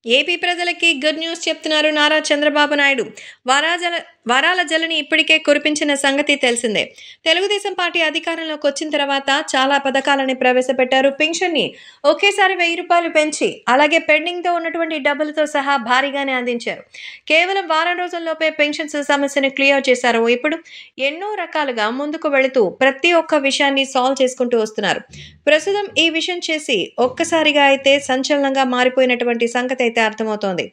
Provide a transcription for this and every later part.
AP ప్రజలకి good news చెప్తున్నారు నారా చంద్రబాబు నాయుడు. వరాజల వరాల జల్లుని ఇప్పటికే కురిపించిన సంగతి తెలిసిందే. తెలుగుదేశం పార్టీ అధికారంలోకి వచ్చిన తర్వాత చాలా పథకాలని ప్రవేశపెట్టారు. పింఛన్ని ఒకేసారి ₹1000 పెంచి, అలాగే పెండింగ్‌తో ఉన్నటువంటి డబ్బులతో సహా భారీగానే అందించారు. కేవలం వారం రోజుల్లోపే పెన్షన్స్ సమస్యను క్లియర్ చేశారు. ఇప్పుడు ఎన్నో రకాలుగా ముందుకు వెళుతూ ప్రతి ఒక్క విషయాన్ని సాల్వ్ చేసుకుంటూ వస్తున్నారు. ప్రస్తుతం ఈ విషయం చేసి ఒక్కసారిగా అయితే సంచలనంగా మారిపోయినటువంటి సంగతి అయితే అర్థమవుతోంది.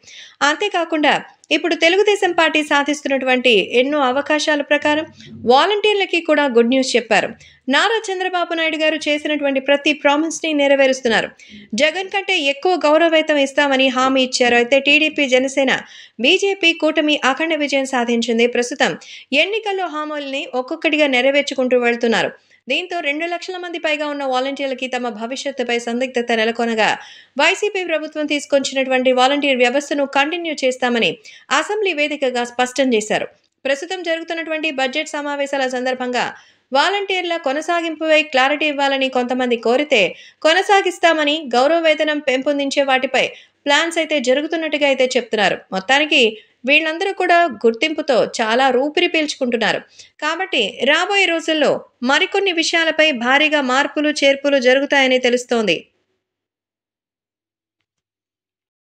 అంతేకాకుండా ఇప్పుడు తెలుగుదేశం పార్టీ సాధిస్తున్నటువంటి ఎన్నో అవకాశాల ప్రకారం వాలంటీర్లకి కూడా గుడ్ న్యూస్ చెప్పారు. నారా చంద్రబాబు నాయుడు గారు చేసినటువంటి ప్రతి ప్రామిస్‌ని నెరవేరుస్తున్నారు. జగన్ కంటే ఎక్కువ గౌరవవేతం ఇస్తామని హామీ ఇచ్చారు. అయితే టీడీపీ, జనసేన, బీజేపీ కూటమి అఖండ విజయం సాధించింది. ప్రస్తుతం ఎన్నికల్లో హామీల్ని ఒక్కొక్కటిగా నెరవేర్చుకుంటూ వెళ్తున్నారు. దీంతో 2,00,000 మంది పైగా ఉన్న వాలంటీర్లకి తమ భవిష్యత్తుపై సందిగ్ధత నెలకొనగా, వైసీపీ ప్రభుత్వం తీసుకొచ్చినటువంటి వాలంటీర్ వ్యవస్థను కంటిన్యూ చేస్తామని అసెంబ్లీ వేదికగా స్పష్టం చేశారు. ప్రస్తుతం జరుగుతున్నటువంటి బడ్జెట్ సమావేశాల సందర్భంగా వాలంటీర్ల కొనసాగింపుపై క్లారిటీ ఇవ్వాలని కొంతమంది కోరితే, కొనసాగిస్తామని, గౌరవ వేతనం పెంపొందించే వాటిపై ప్లాన్స్ అయితే జరుగుతున్నట్టుగా అయితే చెప్తున్నారు. మొత్తానికి వీళ్ళందరూ కూడా గుర్తింపుతో చాలా ఊపిరి పీల్చుకుంటున్నారు. కాబట్టి రాబోయే రోజుల్లో మరికొన్ని విషయాలపై భారీగా మార్పులు, చేర్పులు జరుగుతాయని తెలుస్తోంది.